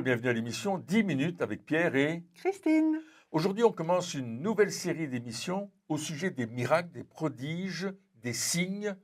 et bienvenue à l'émission 10 minutes avec Pierre et Christine. Aujourd'hui, on commence une nouvelle série d'émissions au sujet des miracles, des prodiges, des signes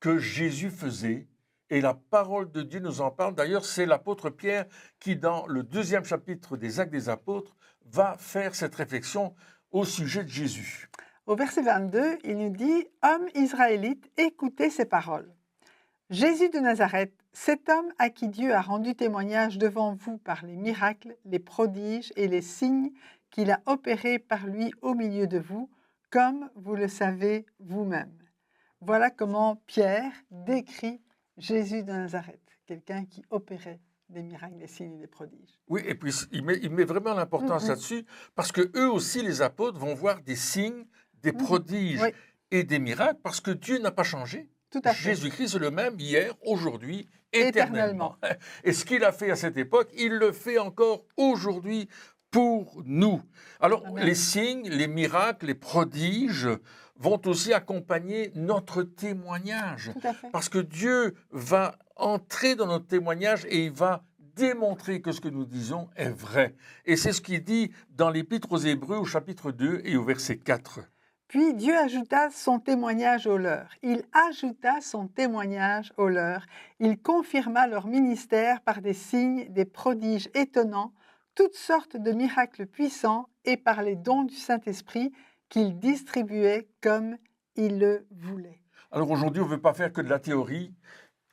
que Jésus faisait. Et la parole de Dieu nous en parle. D'ailleurs, c'est l'apôtre Pierre qui, dans le 2e chapitre des Actes des Apôtres, va faire cette réflexion au sujet de Jésus. Au verset 22, il nous dit « Hommes israélites, écoutez ces paroles. Jésus de Nazareth, cet homme à qui Dieu a rendu témoignage devant vous par les miracles, les prodiges et les signes qu'il a opérés par lui au milieu de vous, comme vous le savez vous-même. » Voilà comment Pierre décrit Jésus de Nazareth, quelqu'un qui opérait des miracles, des signes et des prodiges. Oui, et puis il met vraiment l'importance là-dessus, parce que eux aussi, les apôtres, vont voir des signes, des prodiges et des miracles, parce que Dieu n'a pas changé. Tout à fait. Jésus-Christ est le même hier, aujourd'hui, éternellement. Et ce qu'il a fait à cette époque, il le fait encore aujourd'hui pour nous. Alors, Amen. Les signes, les miracles, les prodiges vont aussi accompagner notre témoignage. Tout à fait. Parce que Dieu va entrer dans notre témoignage et il va démontrer que ce que nous disons est vrai. Et c'est ce qu'il dit dans l'Épître aux Hébreux au chapitre 2 et au verset 4. Puis Dieu ajouta son témoignage au leur. Il ajouta son témoignage au leur. Il confirma leur ministère par des signes, des prodiges étonnants, toutes sortes de miracles puissants et par les dons du Saint-Esprit qu'il distribuait comme il le voulait. Alors aujourd'hui, on ne veut pas faire que de la théorie.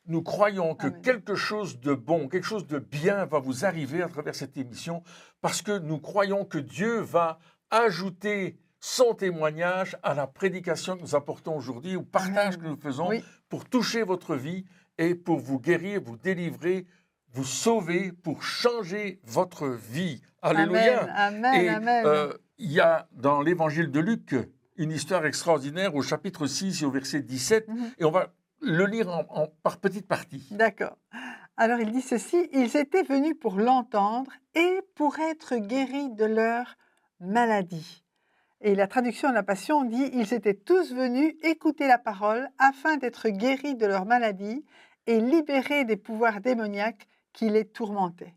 Nous croyons que quelque chose de bon, quelque chose de bien va vous arriver à travers cette émission parce que nous croyons que Dieu va ajouter son témoignage à la prédication que nous apportons aujourd'hui, au partage que nous faisons pour toucher votre vie et pour vous guérir, vous délivrer, vous sauver, pour changer votre vie. Alléluia. Amen. Il y a dans l'évangile de Luc une histoire extraordinaire au chapitre 6 et au verset 17 et on va le lire par petites parties. D'accord. Alors il dit ceci, ils étaient venus pour l'entendre et pour être guéris de leur maladie. Et la traduction de la Passion dit « Ils étaient tous venus écouter la parole afin d'être guéris de leur maladie et libérés des pouvoirs démoniaques qui les tourmentaient. »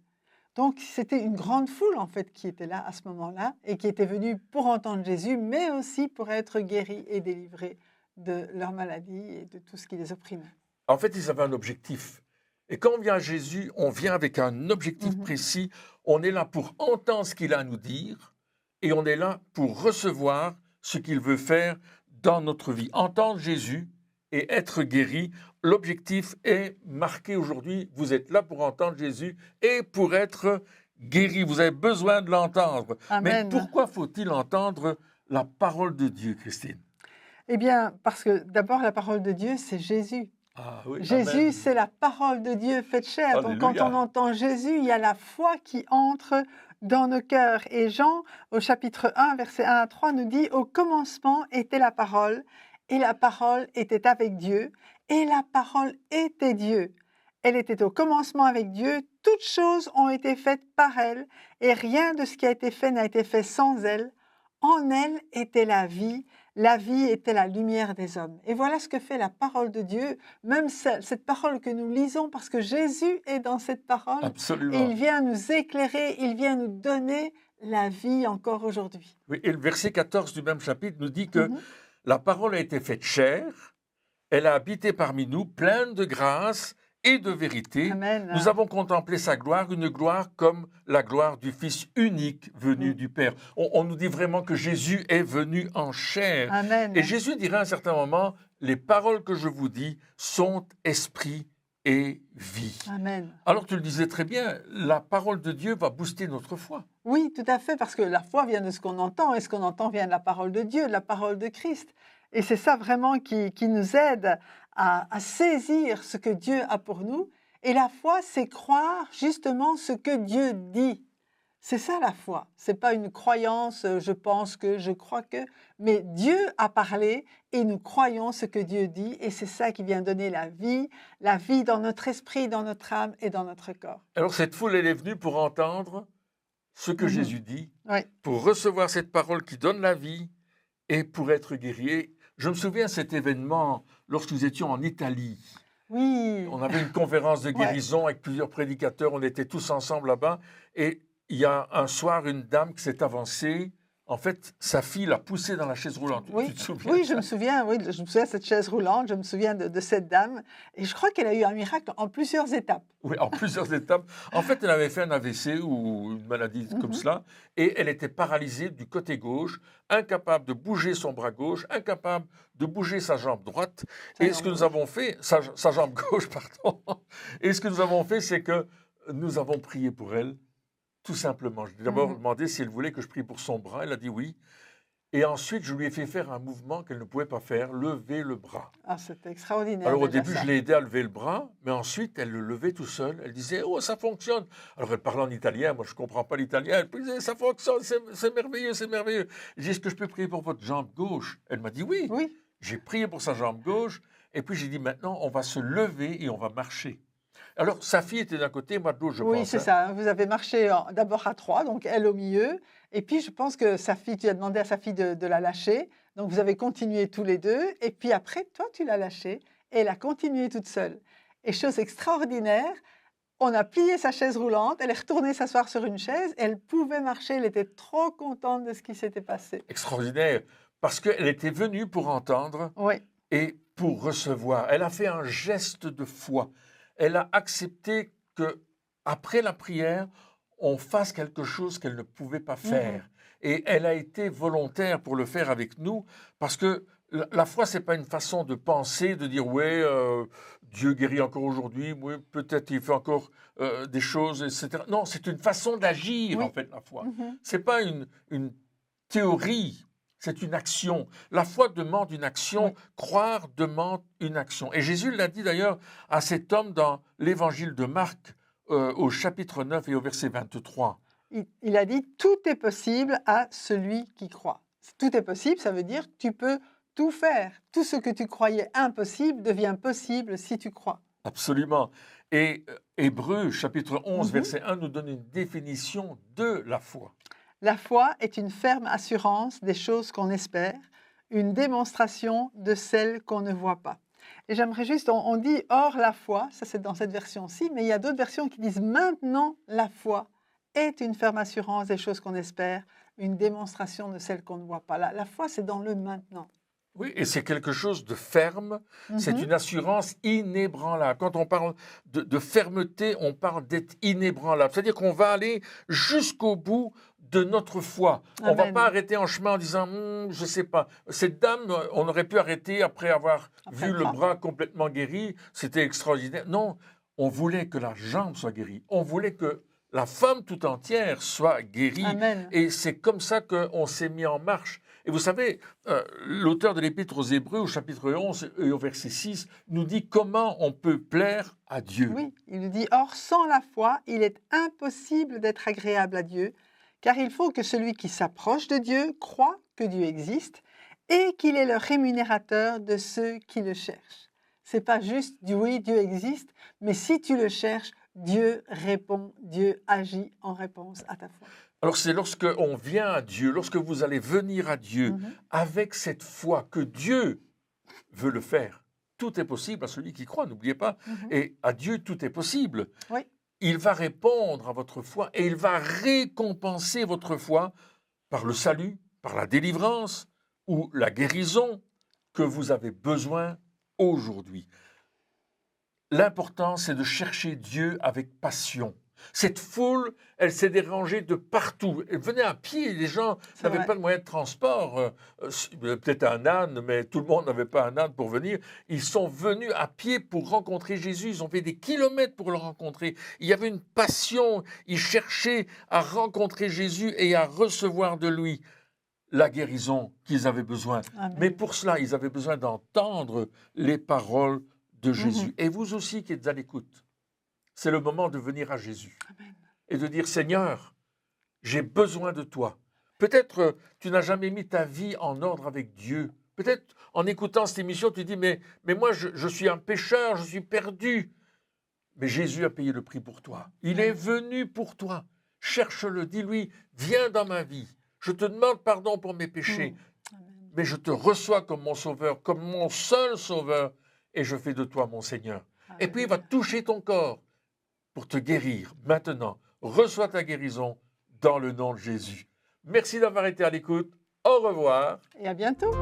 Donc c'était une grande foule en fait qui était là à ce moment-là et qui était venue pour entendre Jésus, mais aussi pour être guéris et délivrés de leur maladie et de tout ce qui les opprimait. En fait, ils avaient un objectif. Et quand on vient à Jésus, on vient avec un objectif précis. On est là pour entendre ce qu'il a à nous dire. Et on est là pour recevoir ce qu'il veut faire dans notre vie. Entendre Jésus et être guéri, l'objectif est marqué aujourd'hui. Vous êtes là pour entendre Jésus et pour être guéri. Vous avez besoin de l'entendre. Amen. Mais pourquoi faut-il entendre la parole de Dieu, Christine? Eh bien, parce que d'abord, la parole de Dieu, c'est Jésus. Ah, oui, Jésus, c'est la parole de Dieu faite chair. Alléluia. Donc, quand on entend Jésus, il y a la foi qui entre dans nos cœurs. Et Jean, au chapitre 1, versets 1 à 3, nous dit « Au commencement était la parole, et la parole était avec Dieu, et la parole était Dieu. Elle était au commencement avec Dieu, toutes choses ont été faites par elle, et rien de ce qui a été fait n'a été fait sans elle. En elle était la vie était la lumière des hommes. » Et voilà ce que fait la parole de Dieu, même cette parole que nous lisons, parce que Jésus est dans cette parole. Absolument. Et il vient nous éclairer, il vient nous donner la vie encore aujourd'hui. Oui, et le verset 14 du même chapitre nous dit que la parole a été faite chair, elle a habité parmi nous, pleine de grâce et de vérité. Amen. Nous avons contemplé sa gloire, une gloire comme la gloire du Fils unique venu du Père. On nous dit vraiment que Jésus est venu en chair. Amen. Et Jésus dirait à un certain moment, les paroles que je vous dis sont esprit et vie. Amen. Alors tu le disais très bien, la parole de Dieu va booster notre foi. Oui, tout à fait, parce que la foi vient de ce qu'on entend, et ce qu'on entend vient de la parole de Dieu, de la parole de Christ. Et c'est ça vraiment qui nous aide à saisir ce que Dieu a pour nous. Et la foi, c'est croire justement ce que Dieu dit. C'est ça la foi. Ce n'est pas une croyance, je pense que, je crois que, mais Dieu a parlé et nous croyons ce que Dieu dit et c'est ça qui vient donner la vie dans notre esprit, dans notre âme et dans notre corps. Alors cette foule, elle est venue pour entendre ce que Jésus dit, pour recevoir cette parole qui donne la vie et pour être guéri. Je me souviens de cet événement lorsque nous étions en Italie. Oui. On avait une conférence de guérison avec plusieurs prédicateurs, on était tous ensemble là-bas. Et il y a un soir, une dame qui s'est avancée. En fait, sa fille l'a poussée dans la chaise roulante. Oui, Tu te souviens oui, de je ça? me souviens, oui, je me souviens de cette chaise roulante, je me souviens de cette dame. Et je crois qu'elle a eu un miracle en plusieurs étapes. Oui, en plusieurs étapes. En fait, elle avait fait un AVC ou une maladie comme Mhm. cela, et elle était paralysée du côté gauche, incapable de bouger son bras gauche, incapable de bouger sa jambe droite. Sa Et ce jambe que nous gauche. avons fait, sa jambe gauche, pardon, et ce que nous avons fait, c'est que nous avons prié pour elle, tout simplement. Je lui ai d'abord Mhm. demandé si elle voulait que je prie pour son bras. Elle a dit oui. Et ensuite, je lui ai fait faire un mouvement qu'elle ne pouvait pas faire, lever le bras. Ah, c'était extraordinaire Alors au déjà début, je ça. l'ai aidé à lever le bras, mais ensuite, elle le levait tout seul. Elle disait, oh, ça fonctionne. Alors elle parlait en italien, moi je ne comprends pas l'italien. Elle disait, ça fonctionne, c'est merveilleux, c'est merveilleux. J'ai dit, est-ce que je peux prier pour votre jambe gauche? Elle m'a dit oui. Oui, J'ai prié pour sa jambe gauche, et puis j'ai dit, maintenant, on va se lever et on va marcher. Alors sa fille était d'un côté, moi de l'autre, je oui, pense. c'est Hein. ça. Vous avez marché d'abord à trois, donc elle au milieu. Et puis je pense que sa fille, tu as demandé à sa fille de la lâcher. Donc vous avez continué tous les deux. Et puis après, toi, tu l'as lâchée. Et elle a continué toute seule. Et chose extraordinaire, on a plié sa chaise roulante. Elle est retournée s'asseoir sur une chaise. Elle pouvait marcher. Elle était trop contente de ce qui s'était passé. Extraordinaire, parce qu'elle était venue pour entendre Oui. et pour recevoir. Elle a fait un geste de foi. Elle a accepté que après la prière, on fasse quelque chose qu'elle ne pouvait pas faire. Et elle a été volontaire pour le faire avec nous, parce que la foi, c'est pas une façon de penser, de dire ouais, Dieu guérit encore aujourd'hui, oui, peut-être il fait encore des choses, etc. Non, c'est une façon d'agir Oui. en fait la foi. Mhm. C'est pas une théorie. C'est une action. La foi demande une action. Oui. Croire demande une action. Et Jésus l'a dit d'ailleurs à cet homme dans l'évangile de Marc au chapitre 9 et au verset 23. Il a dit tout est possible à celui qui croit. Tout est possible, ça veut dire que tu peux tout faire. Tout ce que tu croyais impossible devient possible si tu crois. Absolument. Et Hébreux chapitre 11 Mhm. verset 1 nous donne une définition de la foi. La foi est une ferme assurance des choses qu'on espère, une démonstration de celles qu'on ne voit pas. Et j'aimerais juste, on dit or la foi, ça c'est dans cette version-ci, mais il y a d'autres versions qui disent maintenant la foi est une ferme assurance des choses qu'on espère, une démonstration de celles qu'on ne voit pas. La foi, c'est dans le maintenant. Oui, et c'est quelque chose de ferme, c'est Mhm. une assurance inébranlable. Quand on parle de fermeté, on parle d'être inébranlable. C'est-à-dire qu'on va aller jusqu'au bout de notre foi. On ne va Amen. pas arrêter en chemin en disant je ne sais pas. Cette dame, on aurait pu arrêter après avoir Après vu le le bras. bras complètement guéri. C'était extraordinaire. Non, on voulait que la jambe soit guérie. On voulait que la femme tout entière soit guérie. Amen. Et c'est comme ça qu'on s'est mis en marche. Et vous savez, l'auteur de l'Épître aux Hébreux, au chapitre 11 et au verset 6, nous dit comment on peut plaire à Dieu. Oui, il nous dit or sans la foi, il est impossible d'être agréable à Dieu, car il faut que celui qui s'approche de Dieu croit que Dieu existe et qu'il est le rémunérateur de ceux qui le cherchent. C'est pas juste du oui, Dieu existe, mais si tu le cherches, Dieu répond, Dieu agit en réponse à ta foi. Alors c'est lorsque on vient à Dieu, lorsque vous allez venir à Dieu Mhm. avec cette foi que Dieu veut le faire. Tout est possible à celui qui croit, n'oubliez pas. Mhm. Et à Dieu, tout est possible. Oui. Il va répondre à votre foi et il va récompenser votre foi par le salut, par la délivrance ou la guérison que vous avez besoin aujourd'hui. L'important, c'est de chercher Dieu avec passion. Cette foule, elle s'est dérangée de partout. Elle venait à pied, les gens C'est n'avaient vrai. pas de moyen de transport. Peut-être un âne, mais tout le monde n'avait pas un âne pour venir. Ils sont venus à pied pour rencontrer Jésus. Ils ont fait des kilomètres pour le rencontrer. Il y avait une passion. Ils cherchaient à rencontrer Jésus et à recevoir de lui la guérison qu'ils avaient besoin. Amen. Mais pour cela, ils avaient besoin d'entendre les paroles de Jésus. Mhm. Et vous aussi qui êtes à l'écoute, c'est le moment de venir à Jésus Amen. et de dire, Seigneur, j'ai besoin de toi. Peut-être tu n'as jamais mis ta vie en ordre avec Dieu. Peut-être en écoutant cette émission, tu dis, mais moi, je suis un pécheur, je suis perdu. Mais Jésus a payé le prix pour toi. Il est venu pour toi. Cherche-le, dis-lui, viens dans ma vie. Je te demande pardon pour mes péchés, Amen. mais je te reçois comme mon sauveur, comme mon seul sauveur, et je fais de toi mon Seigneur. Et puis, il va toucher ton corps pour te guérir. Maintenant, reçois ta guérison dans le nom de Jésus. Merci d'avoir été à l'écoute. Au revoir. Et à bientôt.